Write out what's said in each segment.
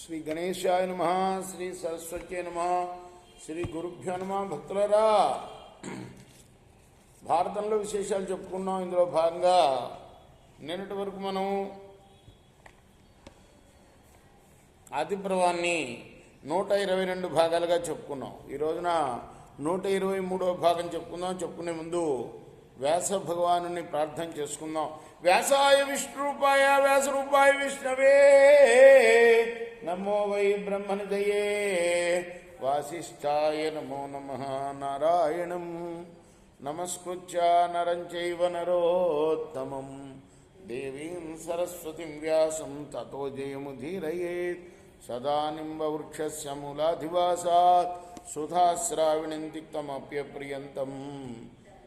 శ్రీ గణేశాయ నమః, శ్రీ సరస్వత్యై నమః, శ్రీ గురుభ్యో నమః. భక్తులరా, భారతంలో విశేషాలు చెప్పుకున్నాం. ఇందులో భాగంగా నిన్నటి వరకు మనం ఆదిపర్వాన్ని 122 భాగాలుగా చెప్పుకున్నాం. ఈ రోజున 123వ భాగం చెప్పుకుందాం. చెప్పుకునే ముందు వ్యాస భగవాను ప్రార్థన చేసుకుందాం. వ్యాసాయ విష్ణురూపాయ వ్యాసరూపాయ విష్ణవే నమో వై బ్రహ్మనిధయే వాసిష్ఠాయ నమో నమః. నారాయణం నమస్కృత్య నరం చైవ నరోత్తమం దేవీం సరస్వతిం వ్యాసం తతో జయముదీరయేత్. సదా నింబవృక్షస్య మూలాధివాసాత్ సుధాశ్రావిణిం తిక్తమప్యప్రియంతం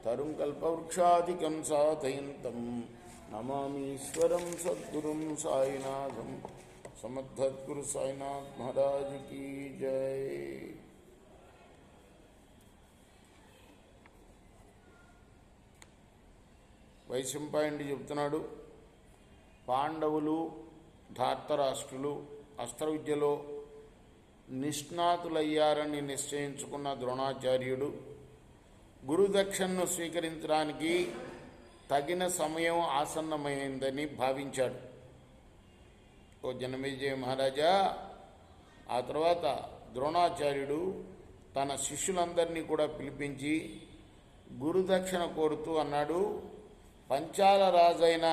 తరుం కల్పవృక్షాదికం సాధయంతం నమామీశ్వరం సద్గురుం సాయినాథం. సమర్థద్గురు సాయినాథ్ మహారాజ్ కీ జై. వైశంపాయనుడు చెబుతున్నాడు, పాండవులు ధార్తరాష్ట్రులు అస్త్ర విద్యలో నిష్ణాతులయ్యారని నిశ్చయించుకున్న ద్రోణాచార్యుడు గురుదక్షిణను స్వీకరించడానికి తగిన సమయం ఆసన్నమైందని భావించాడు. ఓ జనమేజయ మహారాజా, ఆ తర్వాత ద్రోణాచార్యుడు తన శిష్యులందరినీ కూడా పిలిపించి గురుదక్షిణ కోరుతూ అన్నాడు, పంచాల రాజైన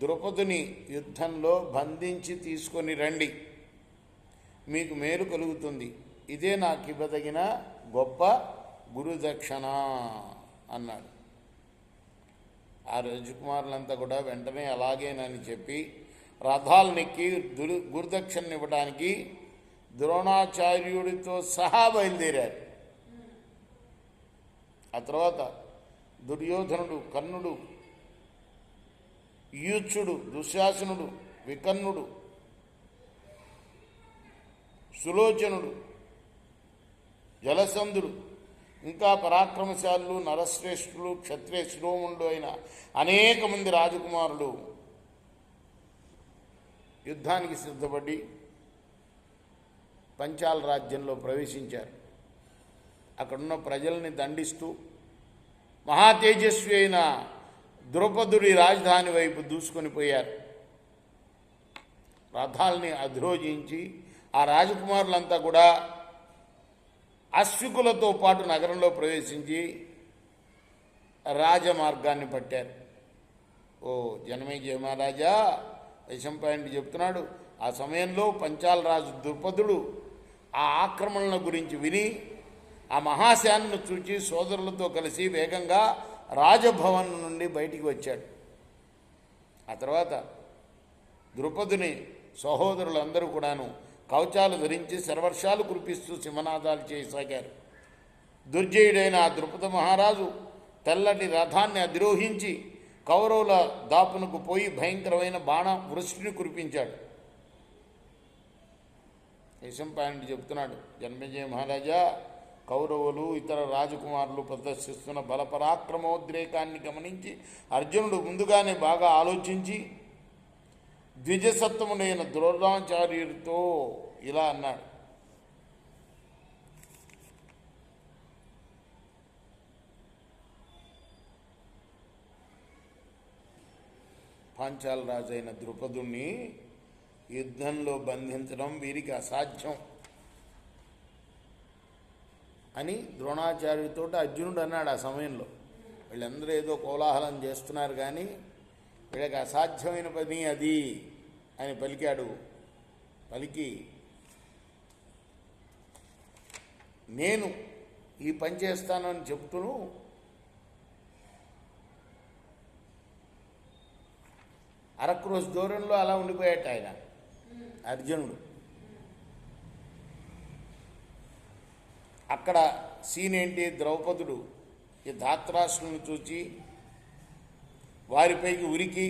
ద్రుపదుని యుద్ధంలో బంధించి తీసుకొని రండి, మీకు మేలు కలుగుతుంది. ఇదే నాకు ఇవ్వదగిన గొప్ప గురుదక్షిణ అన్నాడు. ఆ రాజకుమారులంతా కూడా వెంటనే అలాగేనని చెప్పి రథాలనెక్కి గురుదక్షిణ ఇవ్వడానికి ద్రోణాచార్యుడితో సహా బయలుదేరారు. ఆ తర్వాత దుర్యోధనుడు, కర్ణుడు, యూచుడు, దుశ్శాసనుడు, వికర్ణుడు, సులోచనుడు, జలసంధుడు, ఇంకా పరాక్రమశాలులు, నరశ్రేష్ఠులు, క్షత్రియ శిరోమణులు అయిన అనేక మంది రాజకుమారులు యుద్ధానికి సిద్ధపడి పంచాల రాజ్యంలో ప్రవేశించారు. అక్కడున్న ప్రజల్ని దండిస్తూ మహాతేజస్వి అయిన ద్రౌపదుడి రాజధాని వైపు దూసుకొని పోయారు. రథాల్ని అధిరోహించి ఆ రాజకుమారులంతా కూడా అశ్వికులతో పాటు నగరంలో ప్రవేశించి రాజమార్గాన్ని పట్టారు. ఓ జనమేజయ మహారాజా, వైశంపాయనుడు చెప్తున్నాడు, ఆ సమయంలో పంచాల రాజు ద్రుపదుడు ఆ ఆక్రమణల గురించి విని ఆ మహాశాలను చూచి సోదరులతో కలిసి వేగంగా రాజభవన్ నుండి బయటికి వచ్చాడు. ఆ తర్వాత ద్రుపదుని సహోదరులందరూ కూడాను కవచాలు ధరించి శరవర్షాలు కురిపిస్తూ సింహనాదాలు చేయసాగారు. దుర్జయుడైన ఆ ద్రుపద మహారాజు తెల్లటి రథాన్ని అధిరోహించి కౌరవుల దాపునకు పోయి భయంకరమైన బాణ వృష్టిని కురిపించాడు. వైశంపాయనుడు చెబుతున్నాడు, జన్మేజయ మహారాజా, కౌరవులు ఇతర రాజకుమారులు ప్రదర్శిస్తున్న బలపరాక్రమోద్రేకాన్ని గమనించి అర్జునుడు ముందుగానే బాగా ఆలోచించి ద్విజసత్తమునైన ద్రోణాచార్యుడితో ఇలా అన్నాడు, పాంచాల రాజైన ద్రుపదుణ్ణి యుద్ధంలో బంధించడం వీరికి అసాధ్యం అని ద్రోణాచార్యుడితో అర్జునుడు అన్నాడు. ఆ సమయంలో వీళ్ళందరూ ఏదో కోలాహలం చేస్తున్నారు, కానీ వీళ్ళకి అసాధ్యమైన పని అది అని పలికాడు. పలికి, నేను ఈ పని చేస్తానని చెప్తూను అరక్రోస్ దూరంలో అలా ఉండిపోయాట ఆయన అర్జునుడు. అక్కడ సీన్ ఏంటి, ద్రౌపదుడు ఈ ధాత్రాష్ట్రులను చూచి వారిపైకి ఉరికి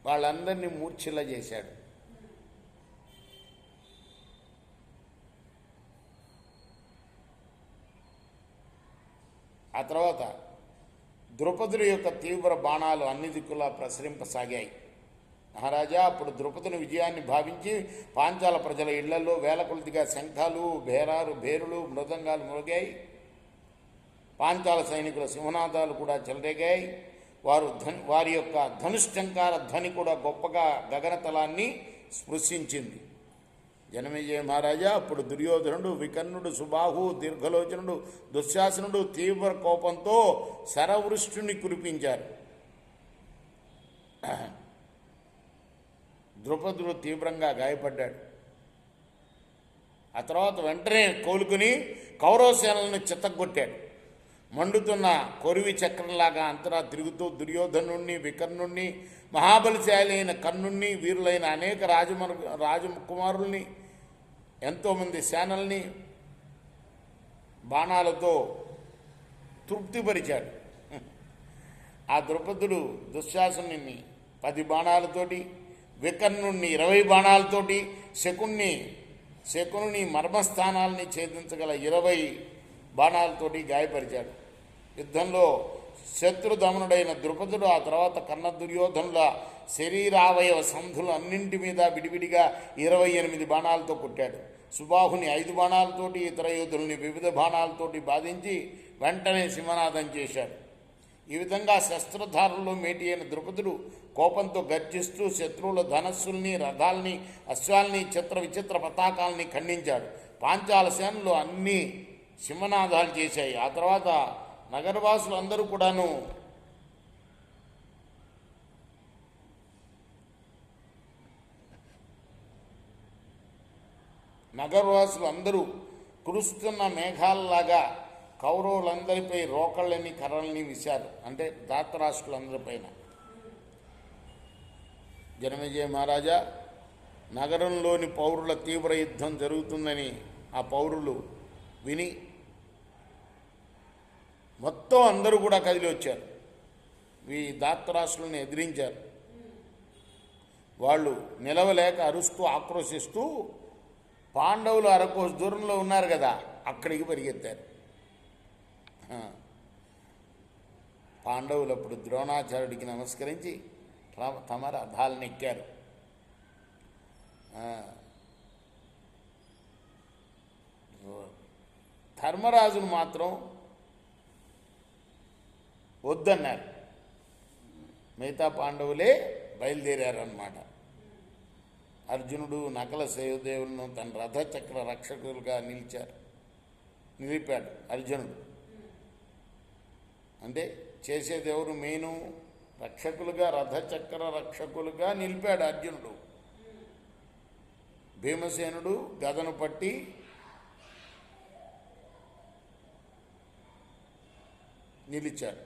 వాళ్ళందరినీ మూర్ఛిల్ల చేశాడు. ఆ తర్వాత ద్రౌపదుడి యొక్క తీవ్ర బాణాలు అన్ని దిక్కులా ప్రసరింపసాగాయి. మహారాజా అప్పుడు ద్రుపదుని విజయాన్ని భావించి పాంచాల ప్రజల ఇళ్లలో వేల కొలదిగా శంఖాలు భేరులు మృదంగాలు మ్రోగాయి. పాంచాల సైనికుల సింహనాదాలు కూడా చెలరేగాయి. వారి యొక్క ధనుష్టంకార ధ్వని కూడా గొప్పగా గగనతలాన్ని స్పృశించింది. జనమేజయ మహారాజా అప్పుడు దుర్యోధనుడు, వికర్ణుడు, సుబాహు, దీర్ఘలోచనుడు, దుశ్శాసనుడు తీవ్ర కోపంతో శరవృష్టిని కురిపించారు. ద్రుపదుడు తీవ్రంగా గాయపడ్డాడు. ఆ తర్వాత వెంటనే కోలుకుని కౌరవసేనలను చిత్తగొట్టాడు. మండుతున్న కొరివి చక్రంలాగా అంతరా తిరుగుతూ దుర్యోధనుణ్ణి, వికర్ణుణ్ణి, మహాబలిశాలి అయిన కర్ణుణ్ణి, వీరులైన అనేక రాజకుమారుల్ని, ఎంతోమంది సేనల్ని బాణాలతో తృప్తిపరిచాడు. ఆ ద్రుపదుడు దుశ్శాసనుని 10 బాణాలతోటి, వికర్ణుణ్ణి 20 బాణాలతోటి, శకుని మర్మస్థానాల్ని ఛేదించగల 20 బాణాలతోటి గాయపరిచాడు. యుద్ధంలో శత్రుదమనుడైన ద్రుపదుడు ఆ తర్వాత కర్ణ దుర్యోధనుల శరీరావయవ సంధులు అన్నింటి మీద విడివిడిగా 28 బాణాలతో కొట్టాడు. సుబాహుని 5 బాణాలతోటి, ఇతర యోధుల్ని వివిధ బాణాలతోటి బాధించి వెంటనే సింహనాదం చేశాడు. ఈ విధంగా శస్త్రధారుల్లో మేటి అయిన ద్రుపదుడు కోపంతో గర్జిస్తూ శత్రువుల ధనస్సుల్ని, రథాల్ని, అశ్వాల్ని, చిత్ర విచిత్ర పతాకాలని ఖండించాడు. పాంచాల సేనలు అన్ని సింహనాదాలు చేశాయి. ఆ తర్వాత నగరవాసులు అందరూ కూడాను కురుస్తున్న మేఘాలలాగా కౌరవులందరిపై రోకళ్ళని కర్రల్ని విశారు. అంటే ధాతరాష్ట్రులందరిపైన. జనమేజయ మహారాజా నగరంలోని పౌరుల తీవ్ర యుద్ధం జరుగుతుందని ఆ పౌరులు విని మొత్తం అందరూ కూడా కదిలి వచ్చారు. ఈ ధాతరాష్ట్రులను ఎదిరించారు. వాళ్ళు నిలవలేక అరుస్తూ ఆక్రోశిస్తూ పాండవులు అరకోస దూరంలో ఉన్నారు కదా, అక్కడికి పరిగెత్తారు. పాండవులు అప్పుడు ద్రోణాచార్యుడికి నమస్కరించి తమ రథాలను ఎక్కారు. ధర్మరాజును మాత్రం వద్దన్నారు. మిగతా పాండవులే బయలుదేరారన్నమాట. అర్జునుడు, నకల సహదేవులను తన రథచక్ర రక్షకులుగా నిలిపాడు అర్జునుడు. అంటే చేసేదెవరు? మెయిను రక్షకులుగా, రథచక్ర రక్షకులుగా నిలిపాడు అర్జునుడు. భీమసేనుడు గదను పట్టి నిలిచాడు.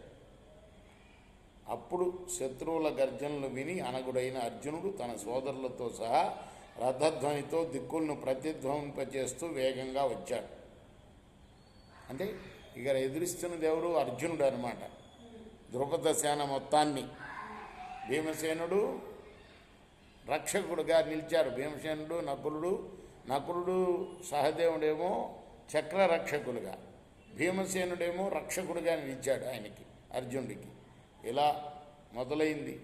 అప్పుడు శత్రువుల గర్జనలు విని అనగుడైన అర్జునుడు తన సోదరులతో సహా రథధ్వనితో దిక్కులను ప్రతిధ్వనింపచేస్తూ వేగంగా వచ్చాడు. అంటే ఇక ఎదురిస్తున్నది ఎవరు? అర్జునుడు అనమాట. ద్రుపద సేన మొత్తాన్ని. భీమసేనుడు రక్షకుడుగా నిలిచారు. భీమసేనుడు, నకులుడు సహదేవుడేమో చక్ర రక్షకులుగా, భీమసేనుడేమో రక్షకుడిగా నిలిచాడు ఆయనకి, అర్జునుడికి. ఇలా మొదలైంది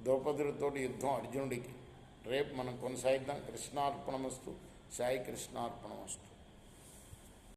ద్రౌపదుడితోటి యుద్ధం అర్జునుడికి. రేపు మనం కొనసాగిద్దాం. కృష్ణార్పణమస్తు. సాయి కృష్ణార్పణమస్తు.